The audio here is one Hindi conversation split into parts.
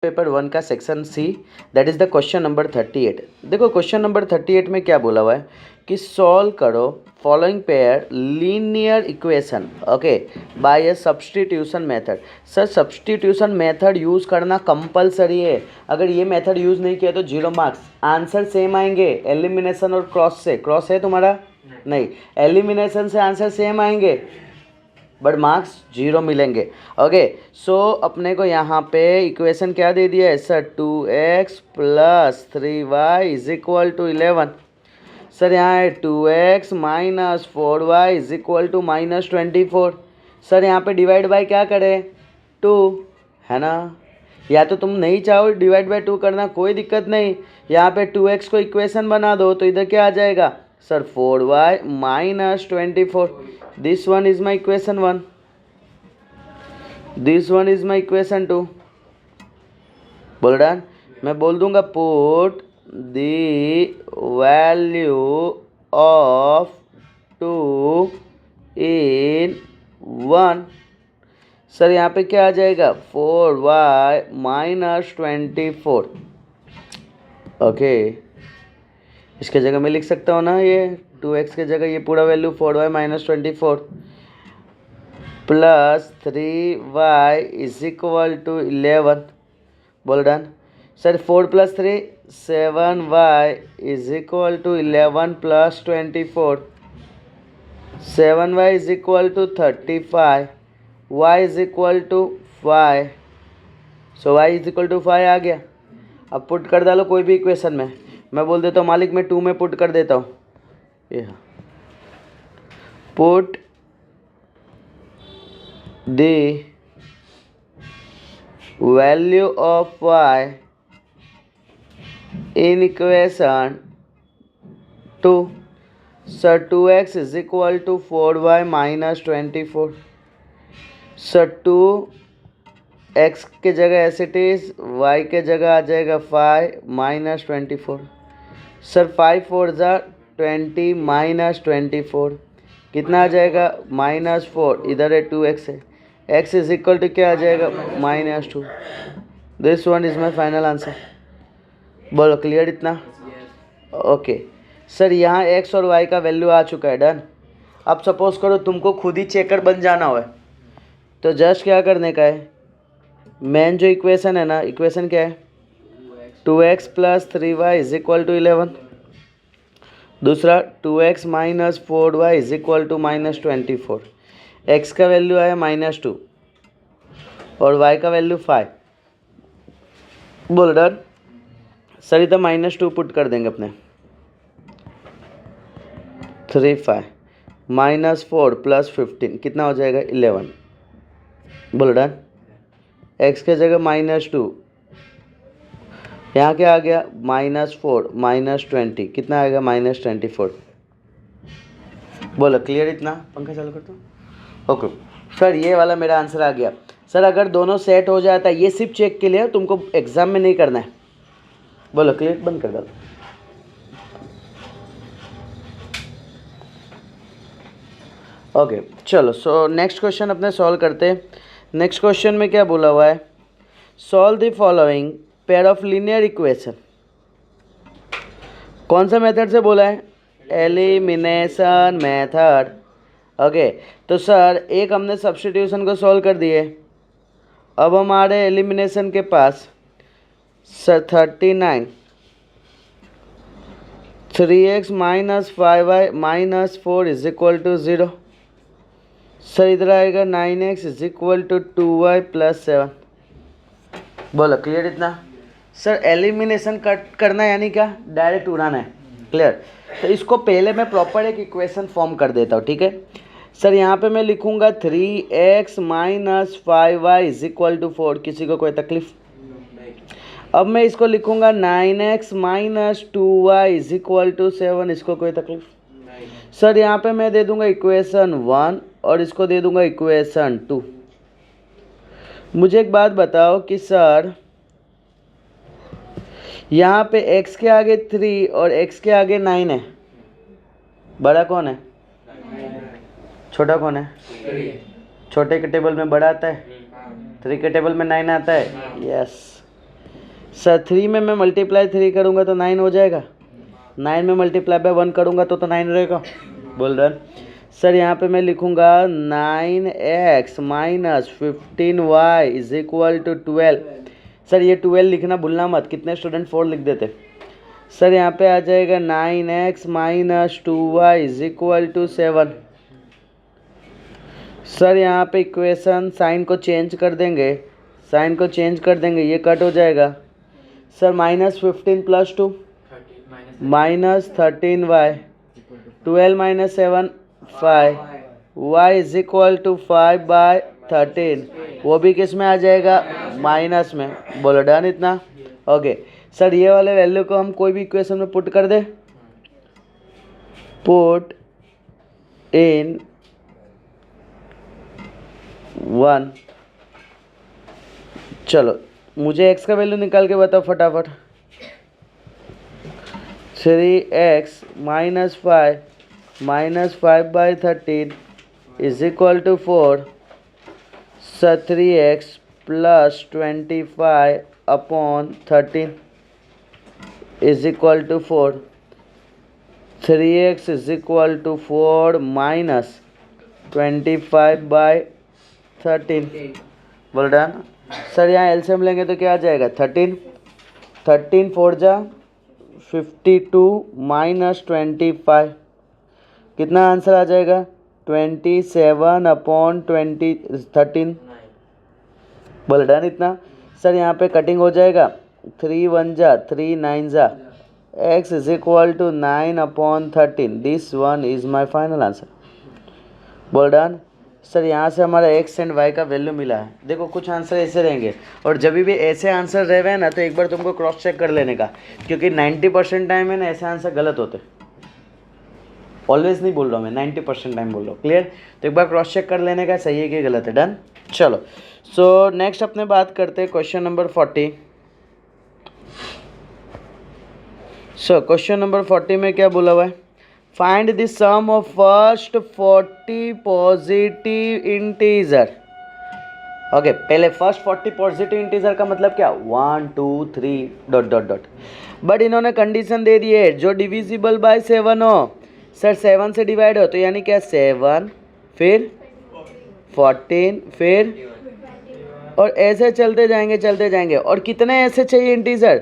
पेपर 1 का section C, that is the question number 38। देखो क्वेश्चन नंबर 38 में क्या बोला हुआ है कि सॉल्व करो following pair linear equation okay by a substitution method. Sir substitution method use करना कंपलसरी है, अगर ये मेथड यूज़ नहीं किया तो 0 मार्क्स। आंसर सेम आएंगे एलिमिनेशन और क्रॉस से। क्रॉस है तुम्हारा? नहीं। एलिमिनेशन से आंसर सेम आएंगे बट मार्क्स 0 मिलेंगे। ओके सो अपने को यहाँ पे इक्वेशन क्या दे दिया है sir? 2x plus 3y is equal to 11। Sir यहाँ है 2x minus 4y is equal to -24। Sir यहाँ पे डिवाइड बाय क्या करें? 2 है ना। या तो तुम नहीं चाहो डिवाइड बाय 2 करना, कोई दिक्कत नहीं। यहाँ पे 2x को इक्वेशन बना दो तो इधर क्या आ जाएगा sir? 4y minus 24। This one is my equation 1, this one is my equation 2। बोल डन। मैं बोल दूंगा put the value of 2 in 1। Sir यहाँ पे क्या आ जाएगा? 4y minus 24। ओके इसके जगह मैं लिख सकता हूँ ना, ये 2x के जगह ये पूरा value 4y minus 24 plus 3y is equal to 11। Well done. Sir 4 plus 3 7y is equal to 11 plus 24। 7y is equal to 35, y is equal to 5। So y is equal to 5 आ गया। अब पुट कर डालो कोई भी इक्वेशन में। मैं बोल देता हूँ मालिक मैं 2 में पुट कर देता हूँ। ये put the value of y in equation 2। Sir 2x is equal to 4y minus 24। Sir 2x के जगह एस इट इज, y के जगह आ जाएगा 5 माइनस 24। सर 5 4 ज़ा 20 माइनस 24 कितना आ जाएगा? -4। इधर है 2x है, x इज इक्वल टू क्या आ जाएगा? -2। This one is my final answer. बोलो क्लियर इतना? ओके सर यहाँ x और y का वैल्यू आ चुका है। डन। अब सपोज करो तुमको खुद ही चेकर बन जाना हो तो जस्ट क्या करने का है, मेन जो इक्वेशन है ना, इक्वेशन क्या है? 2x plus 3y is equal to 11। दूसरा 2x minus 4y is equal to -24। x का वैल्यू आया -2 और y का वैल्यू 5। बोल डन। सर इधर -2 पुट कर देंगे अपने। 3 5 -4 प्लस 15 कितना हो जाएगा? 11। Well done. x के जगह -2, यहाँ क्या आ गया? -4 -20 कितना आएगा? -24। बोलो क्लियर इतना? पंखा चालू कर दो। ओके सर ये वाला मेरा आंसर आ गया। सर अगर दोनों सेट हो जाता है, ये सिर्फ चेक के लिए, तुमको एग्जाम में नहीं करना है। बोलो क्लियर? बंद कर दो। ओके चलो सो नेक्स्ट क्वेश्चन अपने सॉल्व करते हैं। नेक्स्ट क्वेश्चन में क्या बोला हुआ है? Solve the following pair of linear equation. कौन सा मेथड से बोला है? Elimination method. ओके तो सर एक हमने सब्स्टिट्यूशन को सॉल्व कर दिए। अब हमारे एलिमिनेशन के पास sir 39 3x minus 5y minus 4 is equal to 0। Sir इधर आएगा 9x is equal to 2y plus 7। बोलो क्लियर इतना? सर एलिमिनेशन कट करना यानी क्या? डायरेक्ट उड़ाना है। क्लियर? तो इसको पहले मैं प्रॉपर एक इक्वेशन फॉर्म कर देता हूँ, ठीक है सर। यहाँ पे मैं लिखूँगा 3x minus 5y is equal to 4। किसी को कोई तकलीफ? अब मैं इसको लिखूँगा 9x minus 2y is equal to 7। इसको कोई तकलीफ? सर यहाँ पे मैं दे दूँगा इक्वेशन 1 और इसको दे दूँगा इक्वेशन 2। मुझे एक बात बताओ कि सर यहाँ पे x के आगे 3 और x के आगे 9 है, बड़ा कौन है? छोटा कौन है? छोटे के टेबल में बड़ा आता है, 3 के टेबल में 9 आता है। यस सर 3 में मैं मल्टीप्लाई 3 करूँगा तो 9 हो जाएगा, 9 में मल्टीप्लाई बाय 1 करूँगा तो 9 रहेगा। बोल रहे सर यहाँ पे मैं लिखूँगा 9x minus 15y is equal to 12। Sir ये 12 लिखना भूलना मत, कितने स्टूडेंट 4 लिख देते। सर यहाँ पे आ जाएगा 9x minus 2y is equal to 7। Sir यहाँ पे इक्वेशन साइन को चेंज कर देंगे, साइन को चेंज कर देंगे, ये कट हो जाएगा। Sir -15 + 2 -13y, 12 - 7 5, y is equal to 5/13, वो भी किस में आ जाएगा, माइनस में। बोलो डन इतना। ओके सर ये वाले वैल्यू को हम कोई भी इक्वेशन में पुट कर दे, पुट इन 1। चलो मुझे x का वैल्यू निकाल के बताओ फटाफट। 3x minus 5/13 is equal to 4। Sir 3x plus 25/13 is equal to 4। 3x is equal to 4 minus 25/13। Well done. Sir यहाँ एलसीएम लेंगे तो क्या आ जाएगा, 13 4 जा 52 माइनस 25, कितना आंसर आ जाएगा, 27/13। बोल डन इतना। सर यहाँ पे कटिंग हो जाएगा, 3 1 जा 3 9 जा, x is equal to 9/13। This one is my final answer. Well done. Sir यहाँ से हमारा x एंड y का वैल्यू मिला है। देखो कुछ आंसर ऐसे रहेंगे, और जब भी ऐसे आंसर रहे ना तो एक बार तुमको क्रॉस चेक कर लेने का, क्योंकि 90% टाइम है ना ऐसे आंसर गलत होते। ऑलवेज नहीं बोल रहा हूँ मैं, 90% टाइम बोल रहा हूँ। क्लियर। तो एक बार क्रॉस चेक कर लेने का, सही है कि गलत है। डन। चलो सो नेक्स्ट अपने बात करते हैं question number 40। So question number 40 में क्या बोला हुआ है, find the sum of first 40 positive integer. Okay पहले फर्स्ट 40 पॉजिटिव इंटीजर का मतलब क्या, 1 2 3 डॉट डॉट डॉट। बट इन्होंने कंडीशन दे दी है जो डिविजिबल बाय 7 हो। सर 7 से डिवाइड हो तो यानी क्या, 7 फिर 14 फिर, और ऐसे चलते जाएंगे। और कितने ऐसे चाहिए इंटीजर,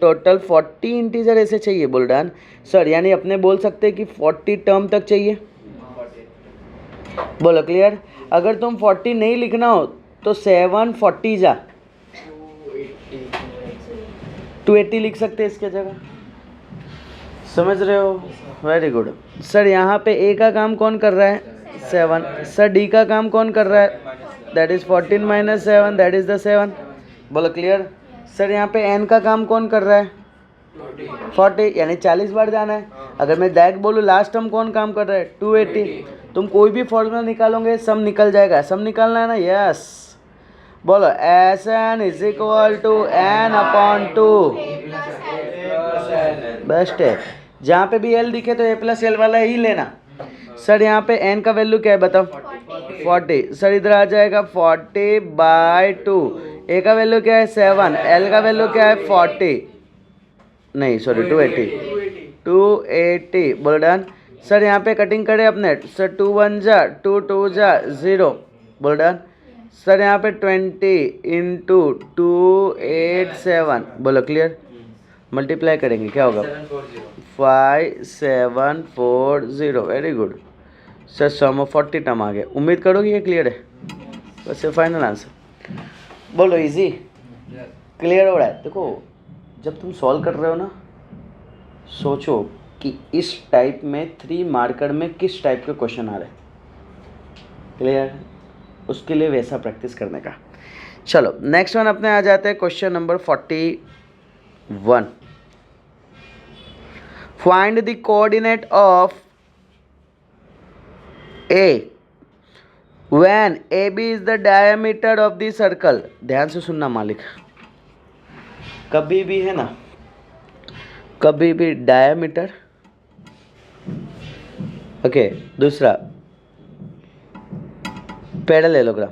टोटल 40 इंटीजर ऐसे चाहिए। बोल डन। सर यानी अपने बोल सकते हैं कि 40 टर्म तक चाहिए। बोलो क्लियर। अगर तुम 40 नहीं लिखना हो तो 7 40 जा 280 लिख सकते हैं इसके जगह। समझ रहे हो, वेरी गुड। सर यहाँ पे ए का काम कौन कर रहा है, 7। सर डी का काम कौन कर रहा है, that is 14 - 7, that is the 7। बोलो क्लियर। सर यहाँ पे एन का काम कौन कर रहा है, 40, यानी 40 बार जाना है। अगर मैं दैट बोलूँ लास्ट टर्म कौन काम कर रहा है, 280। तुम कोई भी फॉर्मूला निकालोगे सब निकल जाएगा, सब निकालना है ना, यस। बोलो S N is equal to n/2। Best है, जहाँ पे भी एल दिखे तो a+l वाला ही लेना। सर यहाँ पे n का वैल्यू क्या है बताओ, 40। सर इधर आ जाएगा 40/2। ए का वैल्यू क्या है, 7। एल का वैल्यू क्या है, 40 नहीं सॉरी 280। बोल डन। सर यहाँ पे कटिंग करें अपने। सर 2 1 जा 2 2 जा 0। बोल डन। सर यहाँ पे 20 × 287। बोलो क्लियर। मल्टीप्लाई करेंगे क्या होगा, 5740। Very good. Sir sum of 40 term आ गए। उम्मीद करोगे ये क्लियर है, बस ये फाइनल आंसर। बोलो इजी, क्लियर हो रहा है। देखो जब तुम सॉल्व कर रहे हो ना, सोचो कि इस टाइप में 3 मार्कर में किस टाइप के क्वेश्चन आ रहे हैं। क्लियर, उसके लिए वैसा प्रैक्टिस करने का। चलो नेक्स्ट वन अपने आ जाते हैं question number 41। Find the coordinate of A when A B is the diameter of the circle. ध्यान से सुनना मालिक, कभी भी है ना, कभी भी डायमीटर। ओके दूसरा पैरेललोग्राम।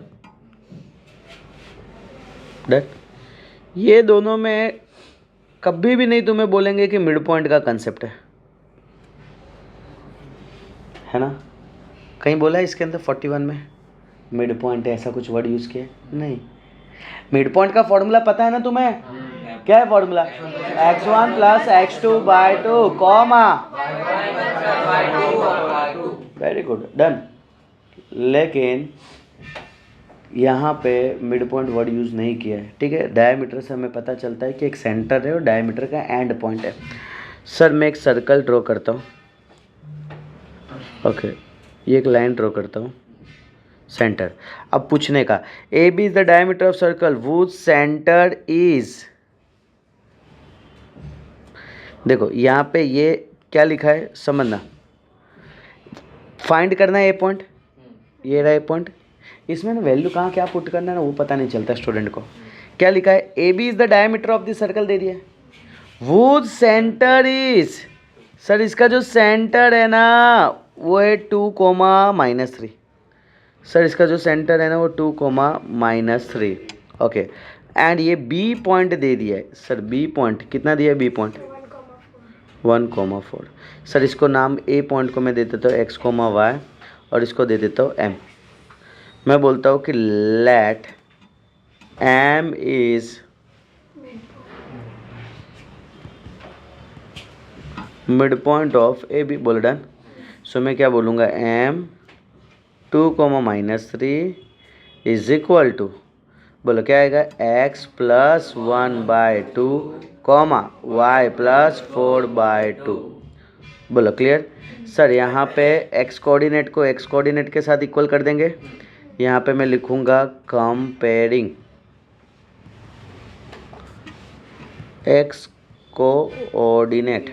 ये दोनों में कभी भी नहीं तुम्हें बोलेंगे कि मिड पॉइंट का कंसेप्ट है ना? कहीं बोला है इसके अंदर 41 में मिड पॉइंट है, ऐसा कुछ वर्ड यूज़ किया? नहीं। मिड पॉइंट का फॉर्मूला पता है ना तुम्हें? क्या है फॉर्मूला? x1 प्लस x2 by 2 comma, very good, done. लेकिन यहाँ पे मिड पॉइंट वर्ड यूज़ नहीं किया है, ठीक है। डायमीटर से हमें पता चलता है कि एक सेंटर है और डायमीटर का एंड पॉइंट है। सर मैं एक सर्कल ड्रॉ करता हूँ, ओके, ये एक लाइन ड्रॉ करता हूँ, सेंटर। अब पूछने का, A B is the diameter of circle would centre is, देखो यहाँ पे ये क्या लिखा है समझना, फाइंड करना है ए पॉइंट, ये रहा ए पॉइंट। इसमें ना वैल्यू कहाँ क्या पुट करना है ना वो पता नहीं चलता स्टूडेंट को। क्या लिखा है? A B is the diameter of the circle दे दिया, वुड सेंटर इज, सर इसका जो सेंटर है ना वो है 2, -3। सर इसका जो सेंटर है ना वो 2, -3, ओके। एंड ये बी पॉइंट दे दिया है, सर बी पॉइंट कितना दिया है? B point 1,4। सर इसको नाम ए पॉइंट को मैं दे देता हूँ x, y और इसको दे देता हूँ m। मैं बोलता हूँ कि let m is mid point of A B, well done. So मैं क्या बोलूँगा? m 2, -3 इज इक्वल टू, बोलो क्या आएगा? x plus 1/2 y plus 4/2। बोलो क्लियर? सर यहाँ पे x कोऑर्डिनेट को x कोऑर्डिनेट के साथ इक्वल कर देंगे। यहाँ पे मैं लिखूँगा कंपेयरिंग x कोऑर्डिनेट,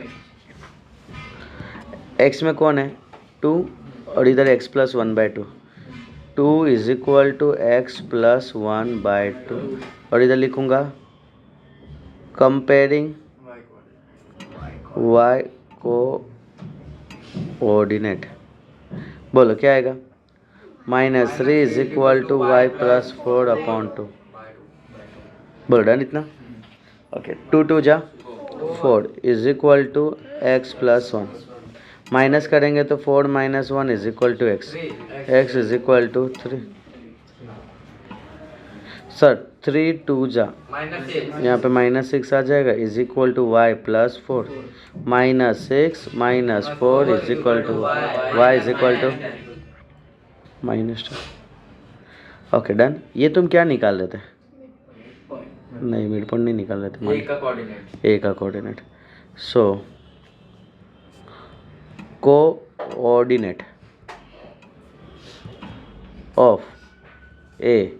x में कौन है? 2 और इधर x plus 1/2, 2 is equal to x plus 1/2 और इधर लिखूँगा कंपेयरिंग y कोऑर्डिनेट। बोलो क्या आएगा? -3 is equal to y plus 4/2। बोलो डन इतना, ओके। 2 2 जा 4 is equal to x plus 1, minus करेंगे तो 4 - 1 is equal to x, x is equal to 3। Sir 3 2 जा, यहाँ पे -6 आ जाएगा, is equal to y plus 4, -6 - 4 is equal to y is equal to -2। Okay done. ये तुम क्या निकाल रहे थे? नहीं मिड पॉइंट नहीं निकाल रहे थे, ए का कोऑर्डिनेट। सो कोऑर्डिनेट ऑफ ए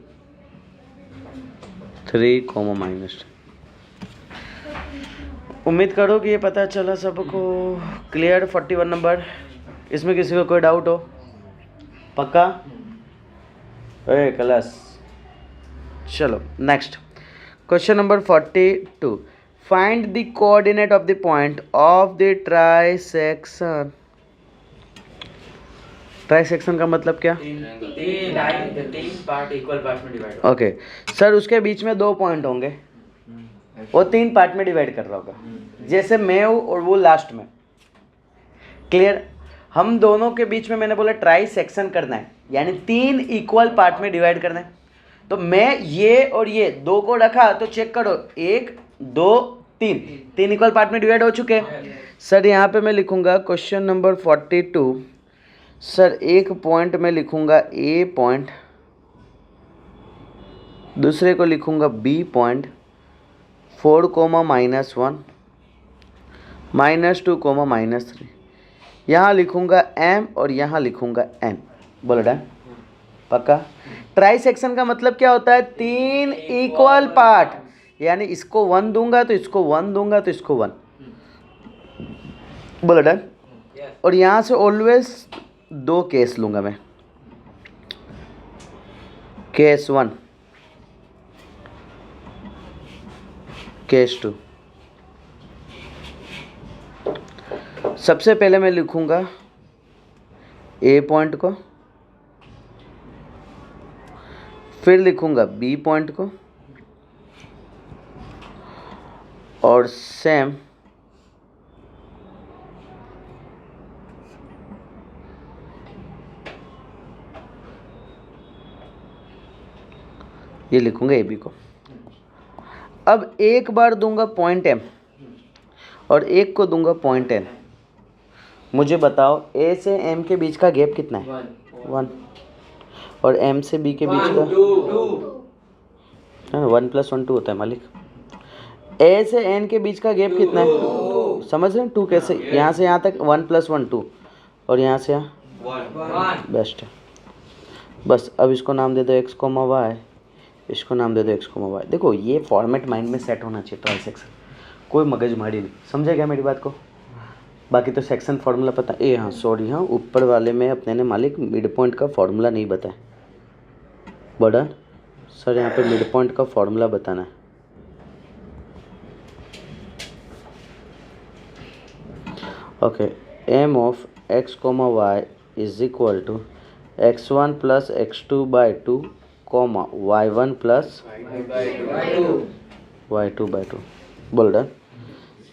3, -2। उम्मीद करो कि ये पता चला सबको, क्लियर? 41 नंबर, इसमें किसी को कोई डाउट हो? पक्का? ए क्लास, चलो next question number 42। Find the coordinate of the point of the trisection. Trisection का मतलब क्या? ओके सर, उसके बीच में 2 पॉइंट होंगे, वो 3 पार्ट में डिवाइड कर रहा होगा, जैसे मैं हूँ और वो लास्ट में। क्लियर? हम दोनों के बीच में मैंने बोला ट्राई सेक्शन करना है, यानी 3 इक्वल पार्ट में डिवाइड करना है। तो मैं ये और ये 2 को रखा तो चेक करो, 1 2 3 इक्वल पार्ट में डिवाइड हो चुके हैं। सर यहाँ पे मैं लिखूंगा क्वेश्चन नंबर 42। सर एक पॉइंट में लिखूंगा ए पॉइंट, दूसरे को लिखूंगा बी पॉइंट, 4, -1 -2, -3। यहाँ लिखूंगा m और यहाँ लिखूंगा n। बोलो डन? पक्का? ट्राई सेक्शन का मतलब क्या होता है? 3 इक्वल पार्ट, यानी इसको 1 दूंगा तो इसको 1 दूंगा तो इसको 1। बोलो डन? और यहाँ से ऑलवेज 2 केस लूंगा मैं। Case 1, case 2। सबसे पहले मैं लिखूंगा ए पॉइंट को, फिर लिखूंगा बी पॉइंट को, और सेम ये लिखूंगा ए बी को। अब एक बार दूंगा पॉइंट एम और एक को दूंगा पॉइंट एन। मुझे बताओ ए से एम के बीच का गैप कितना है? 1। और एम से बी के बीच का 1 + 1 2 होता है मालिक। ए से एन के बीच का गैप कितना है? समझ रहे हैं? 2 कैसे? यहाँ से यहाँ तक 1 + 1 2 और यहाँ से यहाँ 1 बेस्ट है। बस अब इसको नाम दे दो x, y, इसको नाम दे दो x, y। देखो ये फॉर्मेट माइंड में सेट होना चाहिए ट्रांसैक्शन, कोई मगजमारी नहीं। समझे क्या मेरी बात को? बाकी तो सेक्शन फार्मूला पता है। हाँ सॉरी, हाँ ऊपर वाले में अपने ने मालिक मिड पॉइंट का फार्मूला नहीं बताया। बड़ा सर यहाँ पे मिड पॉइंट का फार्मूला बताना है। Okay, m of x, y is equal to x1 + x2/2, y1 + y2/2। बोल रहा।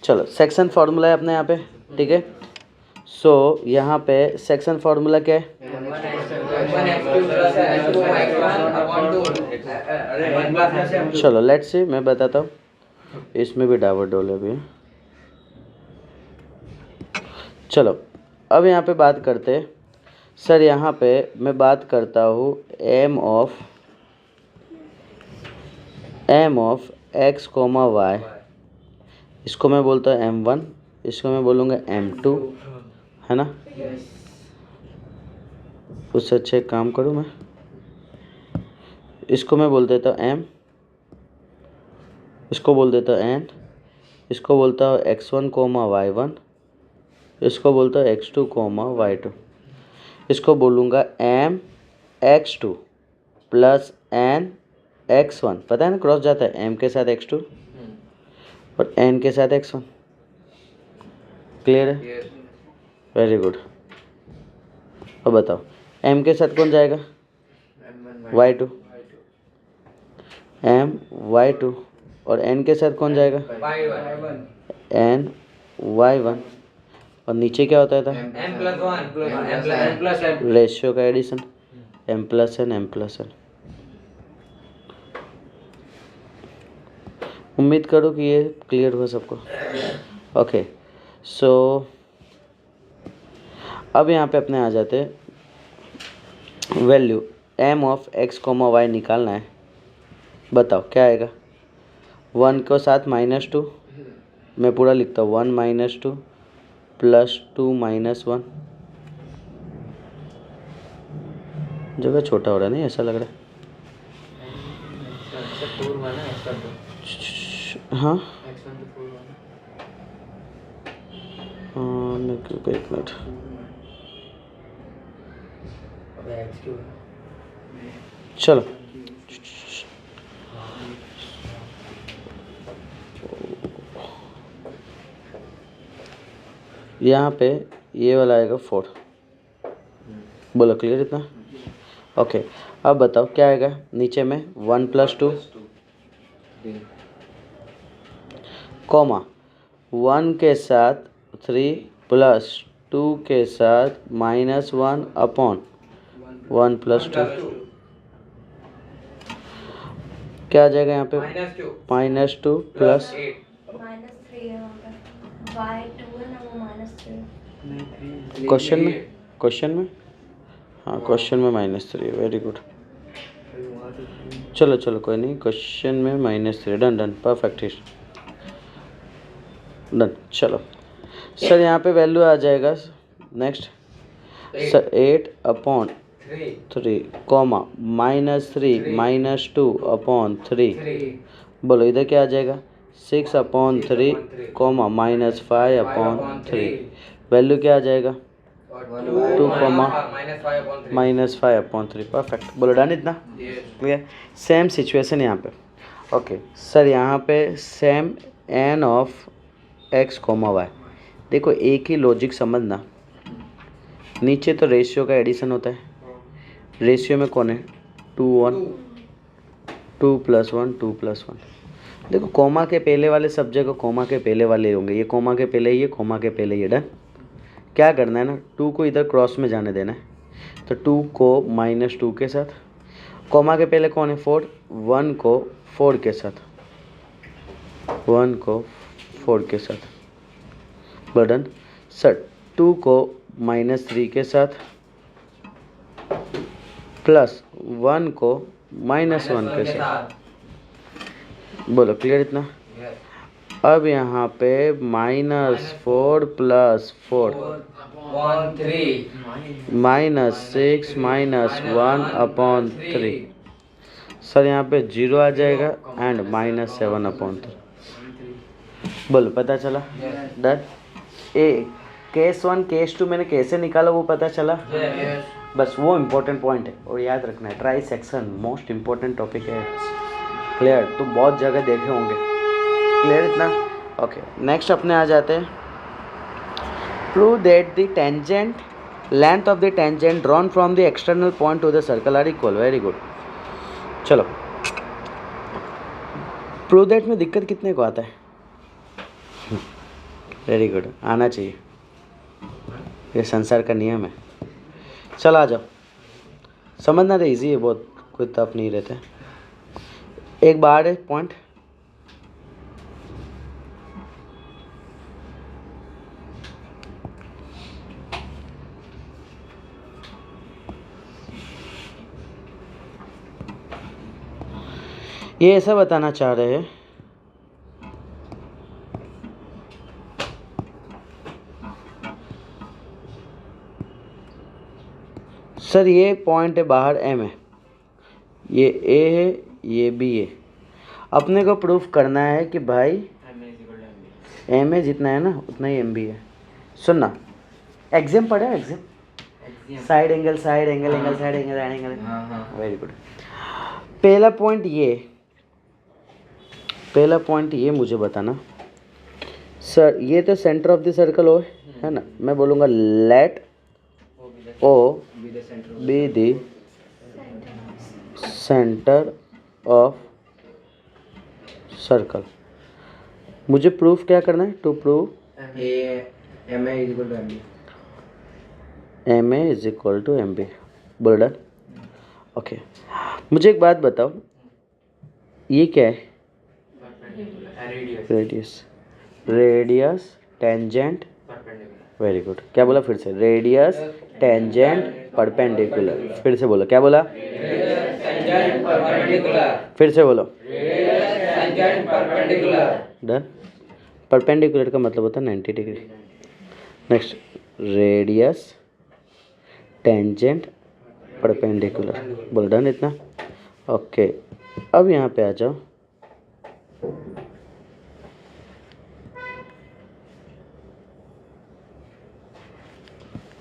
चलो सेक्शन फार्मूला है अपने यहाँ पे, ठीक है। सो यहाँ पे सेक्शन फार्मूला क्या है? चलो लेट्स सी, मैं बताता हूँ। इसमें भी डावाडोल है अभी। चलो अब यहाँ पे बात करते हैं। सर यहाँ पे मैं बात करता हूँ m ऑफ x, y। इसको मैं बोलता हूँ m1, इसको मैं बोलूँगा m2, है ना। उससे अच्छे एक काम करूँ मैं, इसको मैं बोल देता हूँ m, इसको बोल देता हूँ n, इसको बोलता हूँ x1, y1, इसको बोलता हूँ x2, y2। इसको बोलूँगा m x2 + n x1। पता है ना, क्रॉस जाता है m के साथ x2 और n के साथ x1। क्लियर है? Very good. अब बताओ m के साथ कौन जाएगा? y2, m y2। और n के साथ कौन जाएगा? n y1। और नीचे क्या होता था? m+1 रेशियो का एडिशन, m+n। उम्मीद करो कि ये क्लियर हुआ सबको। ओके सो अब यहाँ पे अपने आ जाते हैं value m of x, y निकालना है। बताओ क्या आएगा? 1 के साथ -2, मैं पूरा लिखता हूँ 1 - 2 + 2 - 1। जगह छोटा हो रहा है, नहीं ऐसा लग रहा है? हाँ एक मिनट। चलो यहाँ पे ये वाला आएगा 4। बोलो क्लियर इतना? ओके अब बताओ क्या आएगा नीचे में? 1 + 2, 1 के साथ 3 + 2 के साथ -1 अपॉन 1 + 2। क्या आ जाएगा यहाँ पे? -2 प्लस क्वेश्चन में हाँ क्वेश्चन में -3। Very good. चलो कोई नहीं, क्वेश्चन में -3। Done perfect done. चलो सर यहाँ पे वैल्यू आ जाएगा नेक्स्ट सर 8/3, -3 -2 अपॉन 3। बोलो इधर क्या आ जाएगा? 6/3, -5/3। वैल्यू क्या आ जाएगा? 2, -5/3। परफेक्ट। बोलो डन इतना? क्लियर? सेम सिचुएशन यहाँ पे। ओके सर यहाँ पे same n of x, y। देखो एक ही लॉजिक समझना, नीचे तो रेशियो का एडिशन होता है। रेशियो में कौन है? 2 1, 2 + 1, 2 + 1। देखो कोमा के पहले वाले सब जगह कोमा के पहले वाले होंगे, ये कोमा के पहले, ये कोमा के पहले, ये डन। क्या करना है ना, 2 को इधर क्रॉस में जाने देना है, तो 2 को -2 के साथ, कोमा के पहले कौन है 4, 1 को 4 के साथ, 1 को 4 के साथ, बटन सर 2 को -3 के साथ प्लस 1 को -1 के साथ। बोलो क्लियर इतना? अब यहाँ पे -4 + 4 -6 -1/3। सर यहाँ पे 0 आ जाएगा एंड -7/3। बोलो पता चला? डन। ए केस 1 केस 2 मैंने कैसे निकाला वो पता चला? बस वो इम्पोर्टेंट पॉइंट है और याद रखना है, try section most important topic है। क्लियर? तो बहुत जगह देखे होंगे। क्लियर इतना? ओके, नेक्स्ट अपने आ जाते हैं। Prove that the tangent length of the tangent drawn from the external point to the circle are equal. Very good. चलो, प्रूव दैट में दिक्कत कितने को आता है? वेरी गुड, आना चाहिए, ये संसार का नियम है। चल आ जाओ, समझना तो इजी है बहुत, कोई टफ नहीं रहता है। एक बार है पॉइंट, ये ऐसा बताना चाह रहे हैं सर, ये पॉइंट है बाहर एम है, ये ए है, ये बी है। अपने को प्रूफ करना है कि भाई एम ए जितना है ना उतना ही एम बी है। सुनना, एग्जाम पढ़े? Exam side angle, side angle, angle side angle, side angle. Very good. पहला पॉइंट ये मुझे बताना सर, ये तो सेंटर ऑफ द सर्कल हो है ना, मैं बोलूँगा let O B the centre of circle. मुझे प्रूफ क्या करना है? To prove M A is equal to M B. Well done. Okay, मुझे एक बात बताओ, ये क्या है? Radius tangent. Very good. क्या बोला फिर से? Radius tangent perpendicular. फिर से बोलो, क्या बोला? फिर से बोलो। डन। परपेंडिकुलर का मतलब होता है 90 degree. Next, radius tangent perpendicular. बोलो डन इतना? ओके, अब यहाँ पे आ जाओ।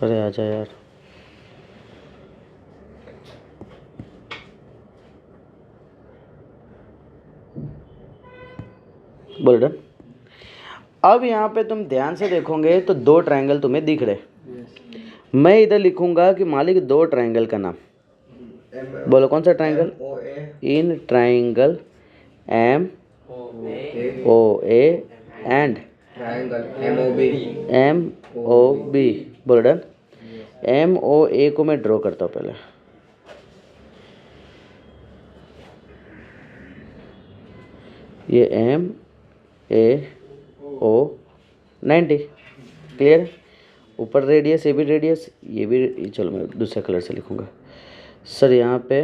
अरे आजा यार, बोल डन। अब यहाँ पे तुम ध्यान से देखोगे तो 2 ट्रायंगल तुम्हें दिख रहे। मैं इधर लिखूंगा कि मालिक 2 ट्रायंगल का नाम बोलो। कौन सा triangle? In triangle M O A and M O B. बोलो डन। एम ओ ए को मैं ड्रॉ करता हूँ पहले। ये एम ए ओ 90। क्लियर? ऊपर रेडियस, ये भी रेडियस, ये भी। चलो मैं दूसरे कलर से लिखूंगा सर। यहाँ पे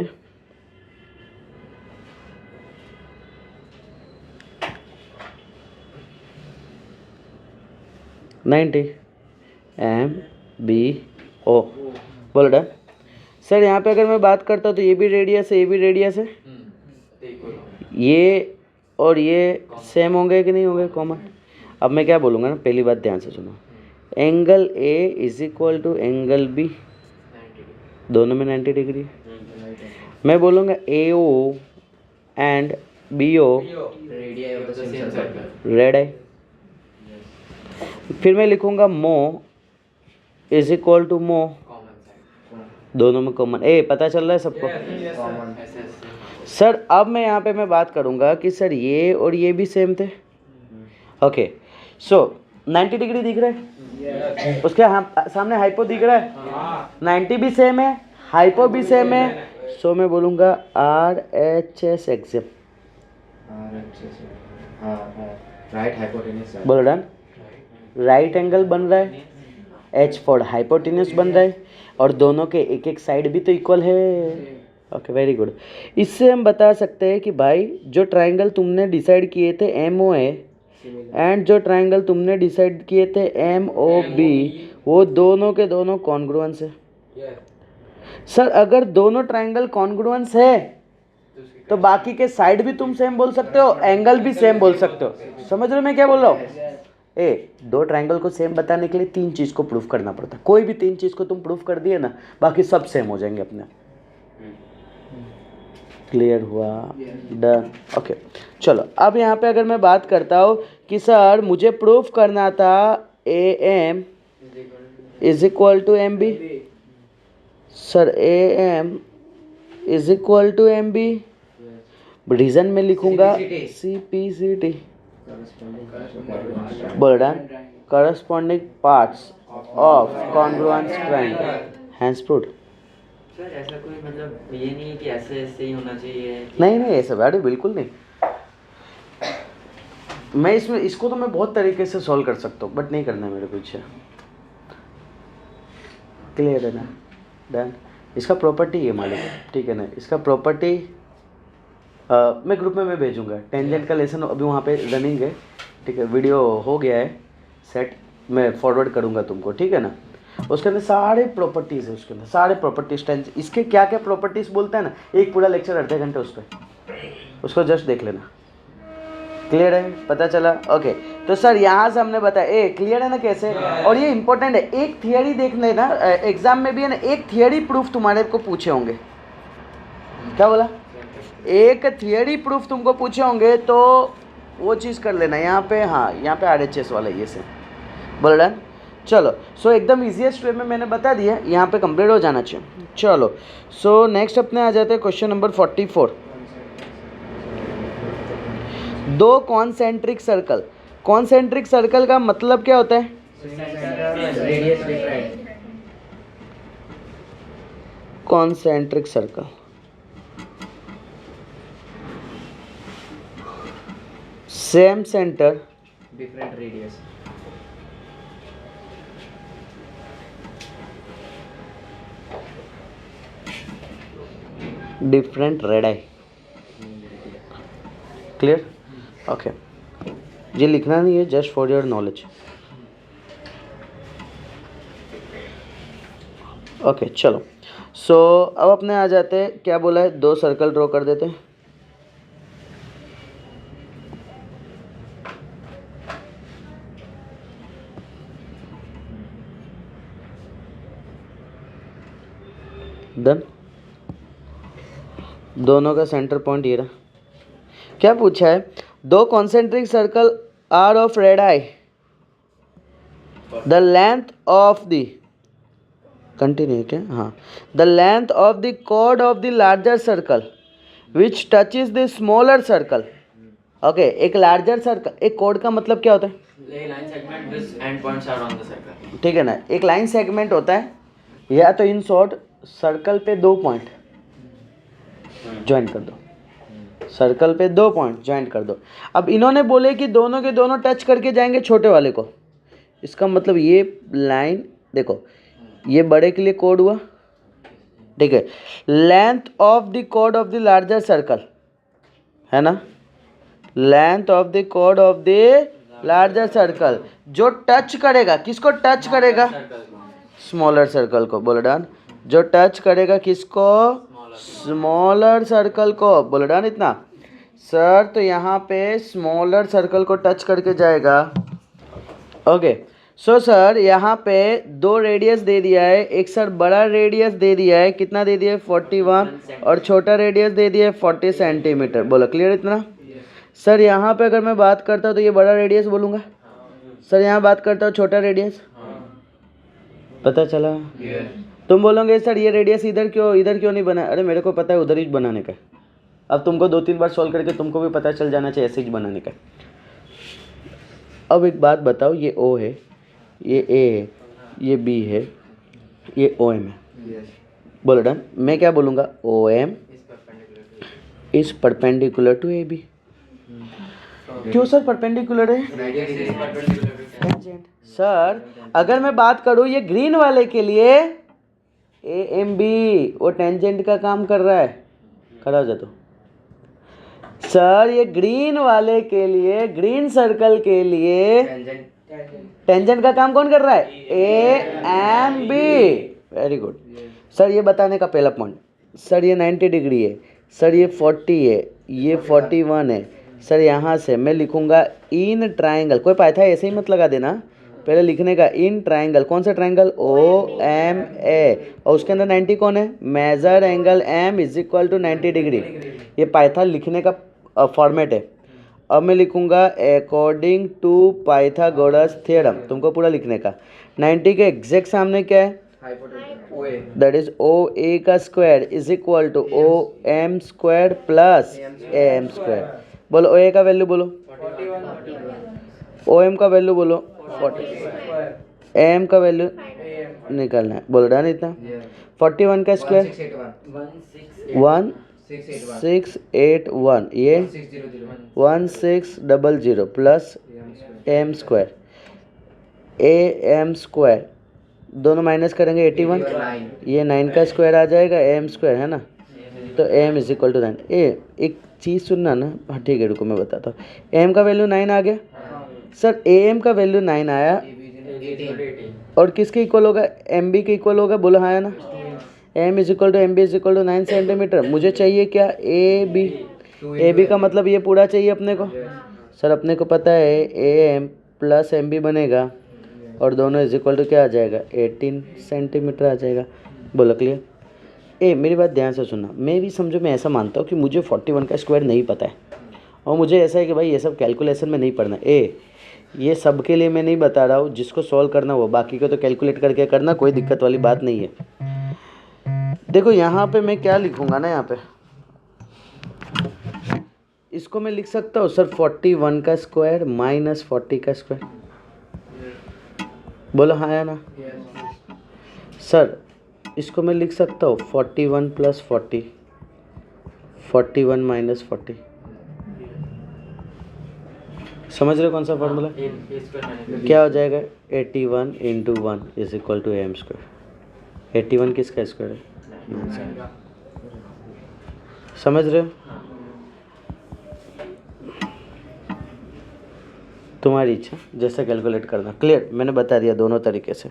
एम बी ओ। बोलो डन। सर यहाँ पे अगर मैं बात करता हूँ तो ये भी रेडियस है, ये भी रेडियस है, ये और ये सेम होंगे कि नहीं होंगे? कॉमन। अब मैं क्या बोलूँगा ना, पहली बात ध्यान से सुनो। Angle A is equal to angle B, दोनों में 90 डिग्री। मैं बोलूँगा A O and B O red है। फिर मैं लिखूँगा मो इज इक्वल टू मो, दोनों में कॉमन। ए पता चल रहा है सबको? सर अब मैं यहाँ पे मैं बात करूँगा कि सर ये और ये भी सेम थे। ओके सो 90 डिग्री दिख रहा है, उसके सामने हाइपो दिख रहा है, 90 भी सेम है, हाइपो भी सेम है। सो मैं बोलूँगा RHS एग्जाम। राइट हाइपोटेन्यूज बोलो डन। राइट एंगल बन रहा है, H फॉर हाइपोटेन्यूस बन रहा है, और दोनों के एक एक साइड भी तो इक्वल है। Okay very good. इससे हम बता सकते हैं कि भाई जो ट्राइंगल तुमने डिसाइड किए थे MOA एंड जो ट्राइंगल तुमने डिसाइड किए थे MOB, वो दोनों के दोनों कॉन्ग्रुएंस है। सर अगर दोनों ट्राइंगल कॉन्ग्रुएंस है तो बाकी के साइड भी तुम सेम बोल सकते हो, एंगल भी सेम बोल सकते हो। समझ रहे हो मैं क्या बोल रहा हूँ? दो ट्राइंगल को सेम बताने के लिए 3 चीज़ को प्रूफ करना पड़ता है। कोई भी 3 चीज़ को तुम प्रूफ कर दिए ना, बाकी सब सेम हो जाएंगे अपने। क्लियर हुआ? डन। ओके चलो अब यहाँ पे अगर मैं बात करता हूँ कि सर मुझे प्रूफ करना था AM is equal to MB। Sir AM is equal to MB, reason में लिखूंगा CPCT। बोल रहा corresponding parts of congruence triangle, hence proved. Sir ऐसा कोई मतलब ये नहीं है कि ऐसे ऐसे ही होना चाहिए? नहीं ऐसा बैड बिल्कुल नहीं। मैं इसको तो मैं बहुत तरीके से सॉल्व कर सकता हूँ, बट नहीं करना मेरे को इच्छा। क्लियर है ना? डन। इसका प्रॉपर्टी ये मालूम है, ठीक है ना? इसका प्रॉपर्टी मैं ग्रुप में मैं भेजूंगा। टेंजेंट का लेसन अभी वहाँ पे रनिंग है, ठीक है? वीडियो हो गया है सेट, मैं फॉरवर्ड करूँगा तुमको, ठीक है ना? उसके अंदर सारे प्रॉपर्टीज़ है, उसके अंदर सारे प्रॉपर्टीज टेंज इसके क्या क्या प्रॉपर्टीज़ बोलते हैं ना, एक पूरा लेक्चर आधे घंटे उस पर, उसको जस्ट देख लेना। क्लियर है? पता चला? ओके तो सर यहाँ से हमने बताया क्लियर है ना कैसे? और ये इंपॉर्टेंट है, एक थियरी देख लेना एग्जाम में भी है ना, एक थियरी प्रूफ तुम्हारे को पूछे होंगे। क्या बोला? एक थियरी प्रूफ तुमको पूछे होंगे तो वो चीज़ कर लेना यहाँ पे। हाँ यहाँ पे RHS वाला ये से बोल डन। चलो सो एकदम इजीएस्ट वे में मैंने बता दिया, यहाँ पे कंप्लीट हो जाना चाहिए। चलो सो नेक्स्ट अपने आ जाते हैं क्वेश्चन नंबर 44। दो कॉन्सेंट्रिक सर्कल। कॉन्सेंट्रिक सर्कल का मतलब क्या होता है? Concentric circle same centre different radius. Different radii. Clear? Okay ये लिखना नहीं है, just for your knowledge. Okay चलो सो अब अपने आ जाते हैं, क्या बोला है? दो सर्कल ड्रॉ कर देते हैं। डन। दोनों का सेंटर पॉइंट ये रहा। क्या पूछा है? दो concentric circle are of radii, the length of the continue क्या? हाँ, the length of the chord of the larger circle which touches the smaller circle. Okay एक लार्जर सर्कल, एक कॉर्ड का मतलब क्या होता है? Line segment which end points are on the circle. ठीक है ना? एक लाइन सेगमेंट होता है, या तो इन शॉर्ट सर्कल पे 2 पॉइंट ज्वाइन कर दो, सर्कल पे 2 पॉइंट ज्वाइन कर दो। अब इन्होंने बोले कि दोनों के दोनों टच करके जाएंगे छोटे वाले को, इसका मतलब ये लाइन देखो, ये बड़े के लिए कोड हुआ, ठीक है? Length of the chord of the larger circle है ना, length of the chord of the larger circle जो टच करेगा, किसको टच करेगा? स्मॉलर सर्कल को। बोलो डन। जो टच करेगा किसको? स्मॉलर सर्कल को। बोलो डन इतना सर। तो यहाँ पे स्मॉलर सर्कल को टच करके जाएगा। ओके सो सर यहाँ पे 2 रेडियस दे दिया है, एक सर बड़ा रेडियस दे दिया है, कितना दे दिया है? 41, और छोटा रेडियस दे दिया है 40 सेंटीमीटर। बोलो क्लियर इतना? सर यहाँ पे अगर मैं बात करता हूँ तो ये बड़ा रेडियस बोलूँगा, सर यहाँ बात करता हूँ छोटा रेडियस। पता चला? तुम बोलोगे सर ये रेडियस इधर क्यों नहीं बना? अरे मेरे को पता है उधर ही बनाने का। अब तुमको 2-3 बार सॉल्व करके तुमको भी पता चल जाना चाहिए ऐसे ही बनाने का। अब एक बात बताओ, ये ओ है, ये ए है, ये बी है, ये ओ एम है। बोलो डन। मैं क्या बोलूँगा, O M is perpendicular to A B. क्यों सर परपेंडिकुलर है? टेंजेंट। सर अगर मैं बात करूँ ये ग्रीन वाले के लिए, ए एम बी वो टेंजेंट का काम कर रहा है। खड़ा हो जा तो। सर ये ग्रीन वाले के लिए, ग्रीन सर्कल के लिए टेंजेंट का काम कौन कर रहा है? A M B. Very good sir. ये बताने का पहला पॉइंट। सर ये 90 डिग्री है, सर ये 40 है, ये 41 है। सर यहाँ से मैं लिखूँगा इन ट्राइंगल, कोई पाया था ऐसे ही मत लगा देना, पहले लिखने का इन ट्राइंगल। कौन सा ट्राइंगल? ओ एम ए, और उसके अंदर 90 कौन है? Measure angle M is equal to 90 degree. ये पाइथन लिखने का फॉर्मेट है। अब मैं लिखूँगा अकॉर्डिंग टू पाइथागोरस थ्योरम, तुमको पूरा लिखने का। 90 के एग्जैक्ट सामने क्या है? दैट इज ओ ए का square is equal to O M square plus A M square. बोलो ओ ए का वैल्यू बोलो, ओ एम का वैल्यू बोलो 40, एम का वैल्यू निकालना है। बोलो डन इतना। 41 का स्क्वायर 1681, ये 1600 plus M square, A M square दोनों माइनस करेंगे 81, ये 9 का स्क्वायर आ जाएगा, एम स्क्वायर है ना, तो एम इज इक्वल टू 9। एक चीज़ सुनना ना, हाँ ठीक है रुको मैं बताता हूँ। एम का वैल्यू 9 आ गया सर, ए एम का वैल्यू 9 आया, और किसके इक्वल होगा? एम बी के इक्वल होगा। बोलो हाँ है ना। M is equal to M B is equal to 9 centimetre. मुझे चाहिए क्या? A B. ए बी का मतलब ये पूरा चाहिए अपने को। सर अपने को पता है A M plus M B बनेगा, और दोनों इज इक्वल टू क्या आ जाएगा? 18 सेंटीमीटर आ जाएगा। बोलो क्लियर? मेरी बात ध्यान से सुनना। मैं भी समझो, मैं ऐसा मानता हूँ कि मुझे 41 का स्क्वायर नहीं पता है, और मुझे ऐसा है कि भाई ये सब कैलकुलेशन में नहीं पढ़ना। ये सब के लिए मैं नहीं बता रहा हूँ, जिसको सॉल्व करना वो, बाकी को तो कैलकुलेट करके करना, कोई दिक्कत वाली बात नहीं है। देखो यहाँ पे मैं क्या लिखूँगा ना, यहाँ पे इसको मैं लिख सकता हूँ सर 41 का स्क्वायर माइनस 40 का स्क्वायर। बोलो हाँ या ना। सर इसको मैं लिख सकता हूँ 41 प्लस 40, 41 माइनस 40। समझ रहे हो कौन सा फॉर्मूला? क्या हो जाएगा? 81 into 1 is equal to M square. 81 किसका स्क्वायर है? समझ रहे हो? तुम्हारी इच्छा, जैसा कैलकुलेट करना। क्लियर? मैंने बता दिया दोनों तरीके से।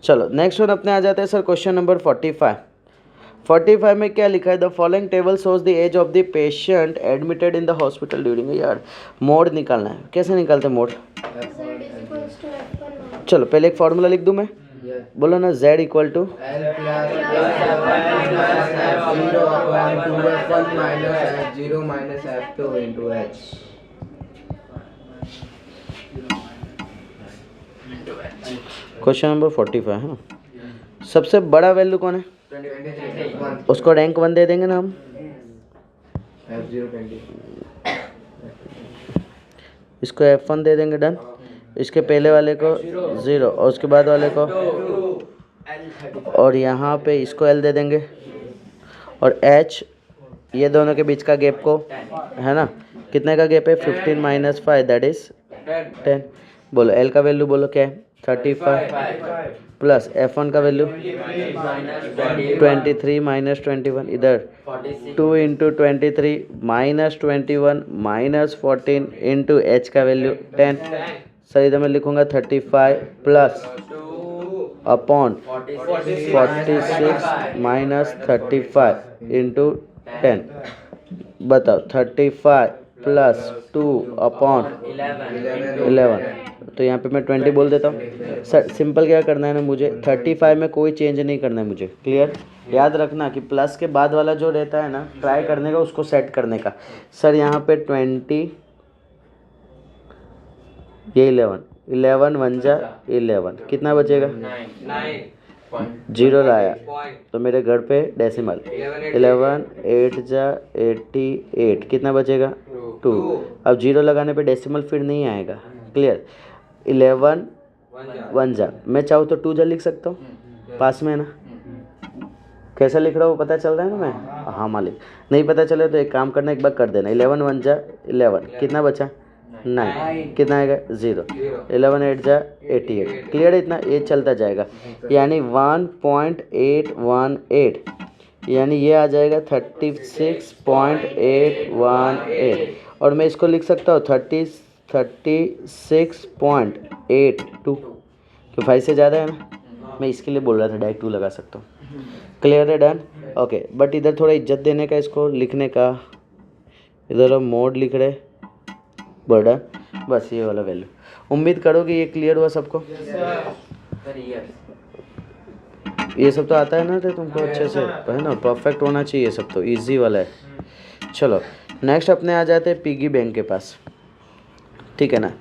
चलो नेक्स्ट वन अपने आ जाते हैं सर, क्वेश्चन नंबर 45। 45 में क्या लिखा है? The following table shows the age of the patient admitted in the hospital during. यार मोड निकालना है, कैसे निकालते हैं मोड? चलो पहले एक फार्मूला लिख दूं मैं, बोलो ना, z equal to question number 45 है ना। सबसे बड़ा वैल्यू कौन है? उसको रैंक 1 दे देंगे ना हम। इसको F1 दे देंगे, डन। इसके पहले वाले को 0 और उसके बाद वाले को, और यहाँ पे इसको L दे देंगे, और H ये दोनों के बीच का गैप को, है ना, कितने का गैप है? 15 माइनस 5 दैट इज 10। बोलो L का वैल्यू बोलो क्या है? 35 प्लस F1 का वैल्यू 23 माइनस 21, इधर 2 into 23 minus 21 minus 14 into H का वैल्यू 10। सर इधर मैं लिखूँगा 35 प्लस अपॉन 46 माइनस 35 इंटू 10। बताओ 35 प्लस 2 अपॉन 11, तो यहाँ पे मैं 20 बोल देता हूँ। सर सिंपल क्या करना है ना, मुझे 35 में कोई चेंज नहीं करना है मुझे। क्लियर? याद रखना कि प्लस के बाद वाला जो रहता है ना, ट्राई करने का, उसको सेट करने का। सर यहाँ पे 20, ये 11 1 जा 11, कितना बचेगा? जीरो लाया पॉइंट तो मेरे घर पे डेसिमल 11 8 जा 88 कितना बचेगा 2। अब जीरो लगाने पे डेसिमल फिर नहीं आएगा। क्लियर। 11 1 जा मैं चाहूँ तो 2 जा लिख सकता हूँ, पास में है ना। कैसा लिख रहा हूँ पता चल रहा है ना मैं। हाँ मालिक, नहीं पता चले तो एक काम करना, एक बार कर देना। 11 1 जा 11 कितना बचा 9 कितना आएगा 0। 11 8 जा 88 क्लियर है इतना, ये चलता जाएगा। यानी 1.818 यानी ये आ जाएगा 36.818 और मैं इसको लिख सकता हूँ 36.82 क्यों 5 से ज़्यादा है ना, मैं इसके लिए बोल रहा था, डायरेक्ट 2 लगा सकता हूँ। क्लियर है डन ओके। बट इधर थोड़ा इज्जत देने का, इसको लिखने का, इधर हम मोड लिख रहे बड़ा बस ये वाला वैल्यू। उम्मीद करो कि ये क्लियर हुआ सबको। ये सब तो आता है ना तो तुमको अच्छे से है ना, परफेक्ट होना चाहिए सब, तो इजी वाला है। चलो नेक्स्ट अपने आ जाते हैं पिगी बैंक के पास, ठीक है ना।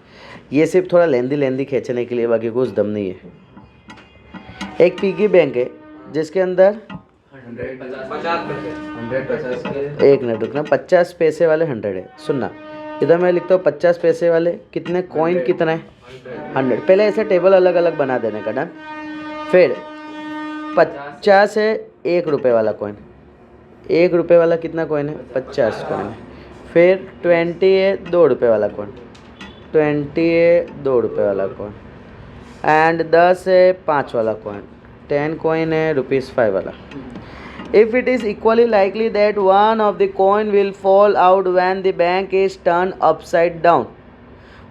ये सिर्फ थोड़ा लेंदी खींचने के लिए, बाकी कुछ दम नहीं है। एक पिगी बैंक है जिसके अंदर 1 मिनट रुकना, 50 पैसे वाले 100 है। सुनना इधर मैं लिखता हूँ 50 पैसे वाले कितने कॉइन कितना है 100। पहले ऐसे टेबल अलग अलग बना देने का डन। फिर 50 है 1 रुपये वाला कॉइन, 1 रुपये वाला कितना कॉइन है 50 कॉइन है। फिर 20 है 2 रुपये वाला कॉइन, 20 है 2 रुपये वाला कॉइन। एंड 10 है 5 वाला कॉइन, 10 कॉइन है ₹5 वाला। If it is equally likely that one of the coin will fall out when the bank is turned upside down,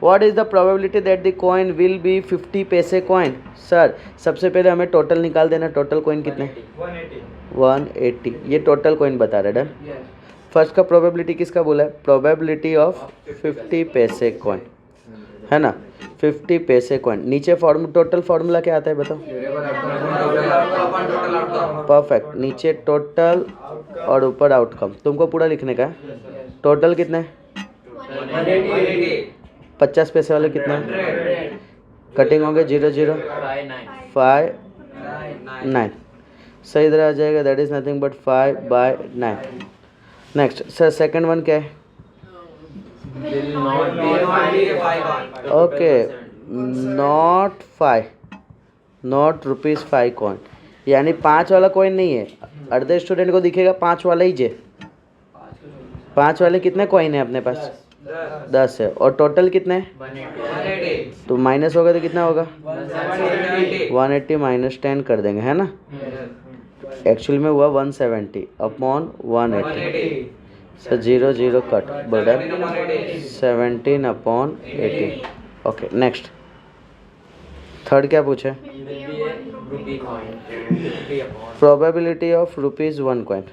what is the probability that the coin will be 50 पैसे coin? सर सबसे पहले हमें टोटल निकाल देना, टोटल coin कितने 180 ये टोटल coin बता रहा है डन। फर्स्ट का प्रोबेबिलिटी किसका बोला है, प्रोबेबिलिटी ऑफ 50 पैसे coin है ना, 50 पैसे कॉइन। नीचे टोटल फार्मूला क्या आता है बताओ, परफेक्ट। नीचे टोटल और ऊपर आउटकम, तुमको पूरा लिखने का है। टोटल कितने 50 पैसे वाले कितने कटिंग होंगे 0 0 5 9 सही इधर आ जाएगा, that is nothing but 5/9। Next sir second one क्या है, ओके नॉट 5 नॉट ₹5 कॉइन, यानी 5 वाला कॉइन नहीं है। अर्धे स्टूडेंट को दिखेगा 5 वाला ही जे, 5 वाले कितने कॉइन है अपने पास 10 है। और टोटल कितने हैं तो माइनस होगा तो कितना होगा 180 माइनस 10 कर देंगे है ना। एक्चुअली में हुआ 170 upon 180 sir 0 0 cut burden 17/18। Okay next third क्या पूछे, प्रोबेबिलिटी ऑफ ₹1 कॉइन।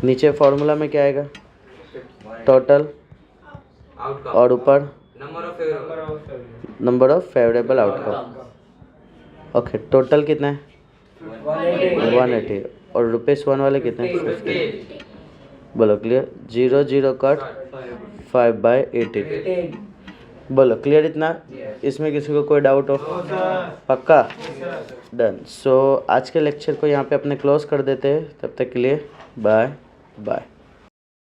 नीचे फॉर्मूला में क्या आएगा टोटल और ऊपर number of favourable outcome. Okay total कितना है 180 और ₹1 वाले कितने 50। बोलो क्लियर 0 0 कट 5/18। बोलो क्लियर इतना, इसमें किसी को कोई डाउट हो पक्का डन। सो आज के लेक्चर को यहाँ पे अपने क्लोज कर देते हैं, तब तक के लिए बाय बाय।